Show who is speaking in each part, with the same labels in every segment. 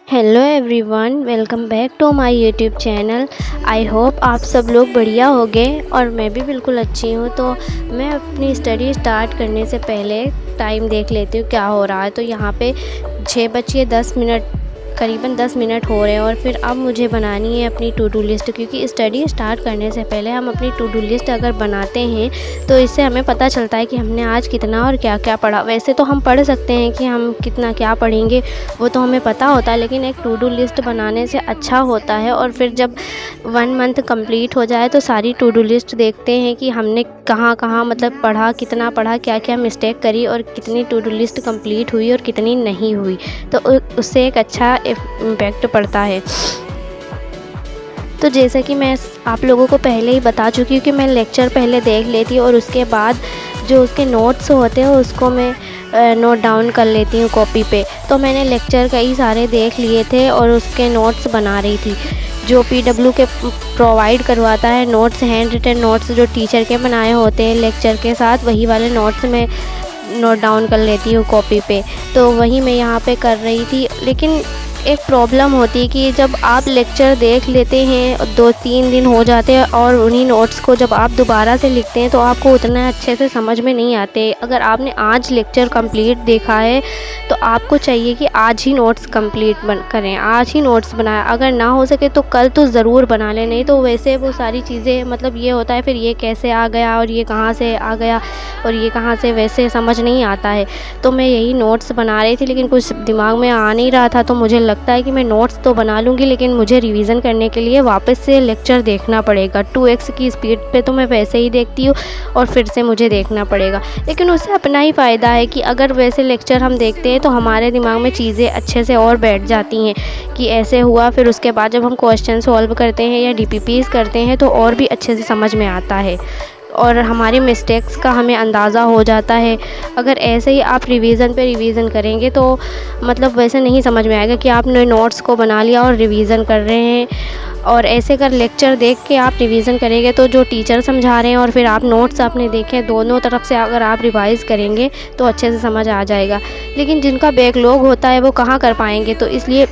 Speaker 1: Hello everyone, welcome back to my YouTube channel. I hope आप सब लोग बढ़िया होंगे और मैं भी बिल्कुल अच्छी हूँ। तो मैं अपनी स्टडी स्टार्ट करने से पहले टाइम देख लेती हूँ क्या हो रहा है। तो यहाँ पे 6:10 करीबन 10 मिनट हो रहे हैं और फिर अब मुझे बनानी है अपनी टू डू लिस्ट, क्योंकि स्टडी स्टार्ट करने से पहले हम अपनी टू डू लिस्ट अगर बनाते हैं तो इससे हमें पता चलता है कि हमने आज कितना और क्या क्या पढ़ा। वैसे तो हम पढ़ सकते हैं कि हम कितना क्या पढ़ेंगे, वो तो हमें पता होता है, लेकिन एक टू डू लिस्ट बनाने से अच्छा होता है। और फिर जब 1 मंथ कंप्लीट हो जाए तो सारी टू डू लिस्ट देखते हैं कि हमने कहाँ कहाँ मतलब पढ़ा, कितना पढ़ा, क्या क्या मिस्टेक करी और कितनी टू डू लिस्ट कंप्लीट हुई और कितनी नहीं हुई। तो उससे एक अच्छा इम्पैक्ट पड़ता है। तो जैसा कि मैं आप लोगों को पहले ही बता चुकी हूँ कि मैं लेक्चर पहले देख लेती हूँ और उसके बाद जो उसके नोट्स होते हैं उसको मैं नोट डाउन कर लेती हूँ कॉपी पे। तो मैंने लेक्चर कई सारे देख लिए थे और उसके नोट्स बना रही थी। जो PW के प्रोवाइड करवाता है नोट्स, हैंड रिटन नोट्स जो टीचर के बनाए होते हैं लेक्चर के साथ, वही वाले नोट्स में नोट डाउन कर लेती हूँ कॉपी पे। तो वही मैं यहाँ पे कर रही थी। लेकिन एक प्रॉब्लम होती है कि जब आप लेक्चर देख लेते हैं 2-3 दिन हो जाते हैं और उन्हीं नोट्स को जब आप दोबारा से लिखते हैं तो आपको उतना अच्छे से समझ में नहीं आते। अगर आपने आज लेक्चर कंप्लीट देखा है तो आपको चाहिए कि आज ही नोट्स कंप्लीट करें, आज ही नोट्स बनाएं। अगर ना हो सके तो कल तो ज़रूर बना लें, नहीं तो वैसे वो सारी चीज़ें मतलब ये होता है फिर ये कैसे आ गया और ये कहाँ से आ गया और ये कहाँ से, वैसे समझ नहीं आता है। तो मैं यही नोट्स बना रही थी लेकिन कुछ दिमाग में आ नहीं रहा था। तो मुझे लगता है कि मैं नोट्स तो बना लूँगी लेकिन मुझे रिवीजन करने के लिए वापस से लेक्चर देखना पड़ेगा। 2x की स्पीड पे तो मैं वैसे ही देखती हूँ और फिर से मुझे देखना पड़ेगा। लेकिन उससे अपना ही फ़ायदा है कि अगर वैसे लेक्चर हम देखते हैं तो हमारे दिमाग में चीज़ें अच्छे से और बैठ जाती हैं कि ऐसे हुआ। फिर उसके बाद जब हम क्वेश्चन सॉल्व करते हैं या DPPs करते हैं तो और भी अच्छे से समझ में आता है और हमारी मिस्टेक्स का हमें अंदाज़ा हो जाता है। अगर ऐसे ही आप रिवीज़न पे रिवीज़न करेंगे तो मतलब वैसे नहीं समझ में आएगा कि आपने नोट्स को बना लिया और रिवीज़न कर रहे हैं। और ऐसे अगर लेक्चर देख के आप रिवीज़न करेंगे तो जो टीचर समझा रहे हैं और फिर आप नोट्स आपने देखे, दोनों तरफ से अगर आप रिवाइज़ करेंगे तो अच्छे से समझ आ जाएगा। लेकिन जिनका बैकलॉग होता है वो कहाँ कर पाएंगे, तो इसलिए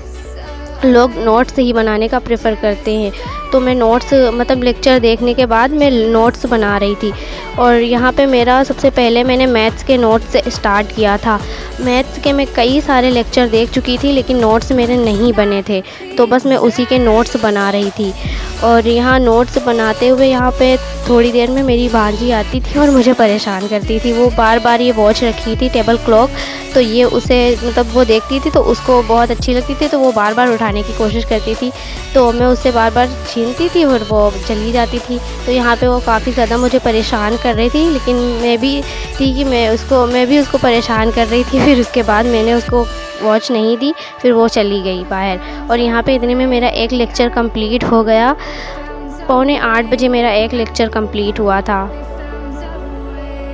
Speaker 1: लोग नोट्स ही बनाने का प्रेफर करते हैं। तो मैं नोट्स मतलब लेक्चर देखने के बाद मैं नोट्स बना रही थी। और यहाँ पे मेरा सबसे पहले मैंने मैथ्स के नोट्स से स्टार्ट किया था। मैथ्स के मैं कई सारे लेक्चर देख चुकी थी लेकिन नोट्स मेरे नहीं बने थे, तो बस मैं उसी के नोट्स बना रही थी। और यहाँ नोट्स बनाते हुए यहाँ पे थोड़ी देर में मेरी भांजी आती थी और मुझे परेशान करती थी। वो बार बार ये वॉच रखी थी टेबल क्लॉक, तो ये उसे मतलब वो देखती थी तो उसको बहुत अच्छी लगती थी, तो वो बार बार उठाने की कोशिश करती थी। तो मैं उससे बार बार छीनती थी और वो चली जाती थी। तो यहाँ पे वो काफ़ी ज़्यादा मुझे परेशान कर रही थी, लेकिन मैं भी थी कि मैं भी उसको परेशान कर रही थी। फिर उसके बाद मैंने उसको वॉच नहीं दी, फिर वो चली गई बाहर। और यहाँ पे इतने में मेरा एक लेक्चर कंप्लीट हो गया। 7:45 बजे मेरा एक लेक्चर कंप्लीट हुआ था।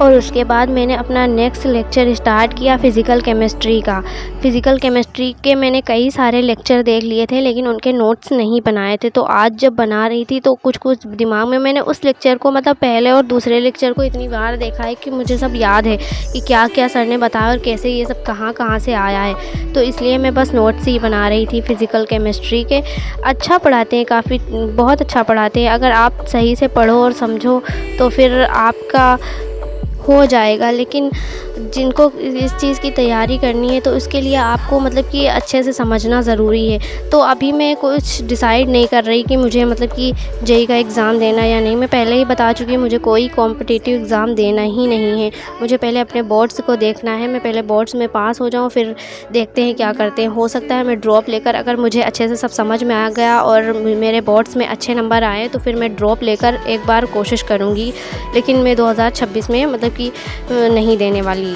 Speaker 1: और उसके बाद मैंने अपना नेक्स्ट लेक्चर स्टार्ट किया फ़िज़िकल केमिस्ट्री का। फ़िज़िकल केमिस्ट्री के मैंने कई सारे लेक्चर देख लिए थे लेकिन उनके नोट्स नहीं बनाए थे। तो आज जब बना रही थी तो कुछ कुछ दिमाग में, मैंने उस लेक्चर को मतलब पहले और दूसरे लेक्चर को इतनी बार देखा है कि मुझे सब याद है कि क्या क्या सर ने बताया और कैसे ये सब कहाँ कहाँ से आया है। तो इसलिए मैं बस नोट्स ही बना रही थी फ़िज़िकल केमिस्ट्री के। अच्छा पढ़ाते हैं, काफ़ी बहुत अच्छा पढ़ाते हैं। अगर आप सही से पढ़ो और समझो तो फिर आपका हो जाएगा। लेकिन जिनको इस चीज़ की तैयारी करनी है तो उसके लिए आपको मतलब कि अच्छे से समझना ज़रूरी है। तो अभी मैं कुछ डिसाइड नहीं कर रही कि मुझे मतलब कि जेईई का एग्ज़ाम देना या नहीं। मैं पहले ही बता चुकी हूँ मुझे कोई कॉम्पिटिटिव एग्ज़ाम देना ही नहीं है। मुझे पहले अपने बोर्ड्स को देखना है। मैं पहले बोर्ड्स में पास हो जाऊँ, फिर देखते हैं क्या करते हैं। हो सकता है मैं ड्रॉप लेकर, अगर मुझे अच्छे से सब समझ में आ गया और मेरे बोर्ड्स में अच्छे नंबर आए तो फिर मैं ड्रॉप लेकर एक बार कोशिश करूँगी। लेकिन मैं 2026 में मतलब कि नहीं देने वाली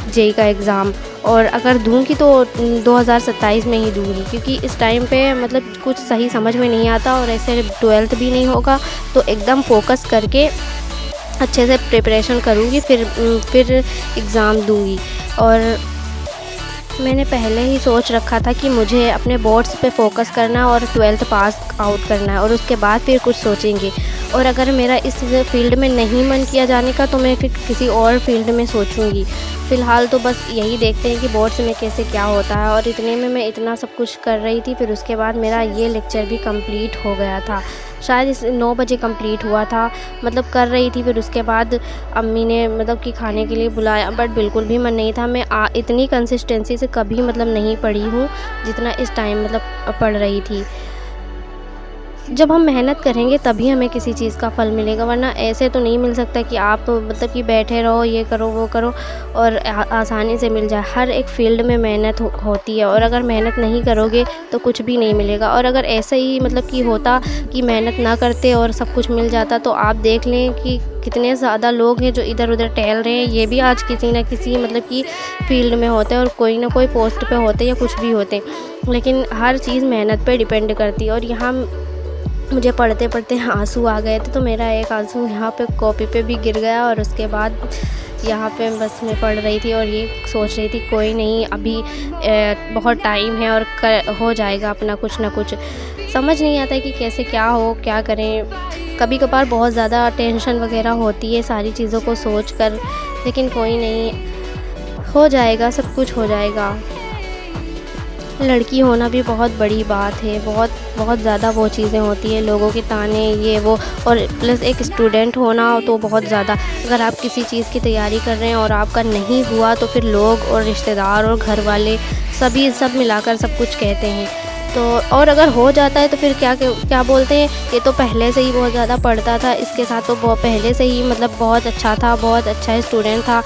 Speaker 1: जेईई का एग्ज़ाम। और अगर दूंगी तो 2027 में ही दूंगी, क्योंकि इस टाइम पे मतलब कुछ सही समझ में नहीं आता और ऐसे 12th भी नहीं होगा। तो एकदम फोकस करके अच्छे से प्रिपरेशन करूँगी, फिर एग्ज़ाम दूंगी। और मैंने पहले ही सोच रखा था कि मुझे अपने बोर्ड्स पे फोकस करना और 12th पास आउट करना है और उसके बाद फिर कुछ सोचेंगे। और अगर मेरा इस फील्ड में नहीं मन किया जाने का तो मैं फिर किसी और फील्ड में सोचूंगी। फ़िलहाल तो बस यही देखते हैं कि बोर्ड्स में कैसे क्या होता है। और इतने में मैं इतना सब कुछ कर रही थी, फिर उसके बाद मेरा ये लेक्चर भी कंप्लीट हो गया था। शायद इस 9 बजे कंप्लीट हुआ था, मतलब कर रही थी। फिर उसके बाद अम्मी ने मतलब कि खाने के लिए बुलाया, बट बिल्कुल भी मन नहीं था। मैं इतनी कंसिस्टेंसी से कभी मतलब नहीं पढ़ी हूँ जितना इस टाइम मतलब पढ़ रही थी। जब हम मेहनत करेंगे तभी हमें किसी चीज़ का फल मिलेगा, वरना ऐसे तो नहीं मिल सकता कि आप मतलब कि बैठे रहो, ये करो वो करो और आसानी से मिल जाए। हर एक फ़ील्ड में मेहनत होती है, और अगर मेहनत नहीं करोगे तो कुछ भी नहीं मिलेगा। और अगर ऐसे ही मतलब कि होता कि मेहनत ना करते और सब कुछ मिल जाता, तो आप देख लें कि कितने ज़्यादा लोग हैं जो इधर उधर टहल रहे हैं। ये भी आज किसी न किसी मतलब कि फ़ील्ड में होते हैं और कोई ना कोई पोस्ट पे होते हैं या कुछ भी होते हैं, लेकिन हर चीज़ मेहनत पे डिपेंड करती है। और यहाँ मुझे पढ़ते पढ़ते आंसू आ गए थे, तो मेरा एक आंसू यहाँ पे कॉपी पे भी गिर गया। और उसके बाद यहाँ पे बस मैं पढ़ रही थी और ये सोच रही थी कोई नहीं, अभी बहुत टाइम है और हो जाएगा अपना कुछ ना कुछ। समझ नहीं आता है कि कैसे क्या हो, क्या करें। कभी कभार बहुत ज़्यादा टेंशन वगैरह होती है सारी चीज़ों को सोच कर, लेकिन कोई नहीं, हो जाएगा, सब कुछ हो जाएगा। लड़की होना भी बहुत बड़ी बात है, बहुत बहुत ज़्यादा वो चीज़ें होती हैं, लोगों के ताने ये वो, और प्लस एक स्टूडेंट होना तो बहुत ज़्यादा। अगर आप किसी चीज़ की तैयारी कर रहे हैं और आपका नहीं हुआ, तो फिर लोग और रिश्तेदार और घर वाले सब मिलाकर सब कुछ कहते हैं। तो और अगर हो जाता है तो फिर क्या क्या बोलते हैं, ये तो पहले से ही बहुत ज़्यादा पढ़ता था, इसके साथ तो पहले से ही मतलब बहुत अच्छा था, बहुत अच्छा स्टूडेंट था,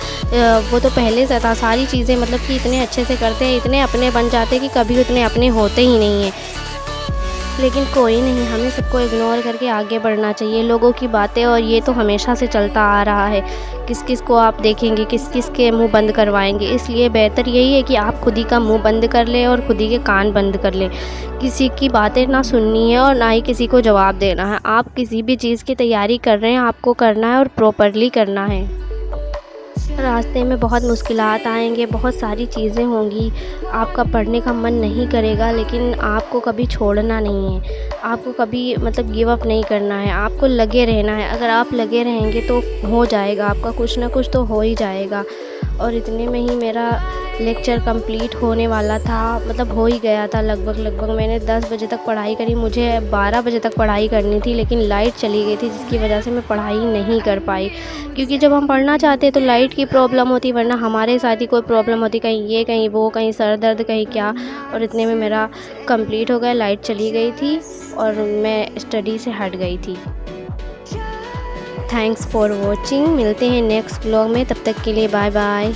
Speaker 1: वो तो पहले से था। सारी चीज़ें मतलब कि इतने अच्छे से करते हैं, इतने अपने बन जाते हैं कि कभी उतने अपने होते ही नहीं हैं। लेकिन कोई नहीं, हमें सबको इग्नोर करके आगे बढ़ना चाहिए, लोगों की बातें। और ये तो हमेशा से चलता आ रहा है, किस किस को आप देखेंगे, किस किस के मुंह बंद करवाएंगे। इसलिए बेहतर यही है कि आप खुद ही का मुंह बंद कर लें और खुद ही के कान बंद कर लें। किसी की बातें ना सुननी है और ना ही किसी को जवाब देना है। आप किसी भी चीज़ की तैयारी कर रहे हैं, आपको करना है और प्रॉपरली करना है। रास्ते में बहुत मुश्किलात आएंगे, बहुत सारी चीज़ें होंगी, आपका पढ़ने का मन नहीं करेगा, लेकिन आपको कभी छोड़ना नहीं है, आपको कभी मतलब गिव अप नहीं करना है, आपको लगे रहना है। अगर आप लगे रहेंगे तो हो जाएगा, आपका कुछ ना कुछ तो हो ही जाएगा। और इतने में ही मेरा लेक्चर कंप्लीट होने वाला था, मतलब हो ही गया था लगभग। मैंने 10 बजे तक पढ़ाई करी, मुझे 12 बजे तक पढ़ाई करनी थी, लेकिन लाइट चली गई थी, जिसकी वजह से मैं पढ़ाई नहीं कर पाई। क्योंकि जब हम पढ़ना चाहते हैं तो लाइट की प्रॉब्लम होती, वरना हमारे साथ ही कोई प्रॉब्लम होती, कहीं ये कहीं वो, कहीं सर दर्द कहीं क्या। और इतने में मेरा कंप्लीट हो गया, लाइट चली गई थी और मैं स्टडी से हट गई थी। थैंक्स फॉर वॉचिंग, मिलते हैं नेक्स्ट व्लॉग में, तब तक के लिए बाय बाय।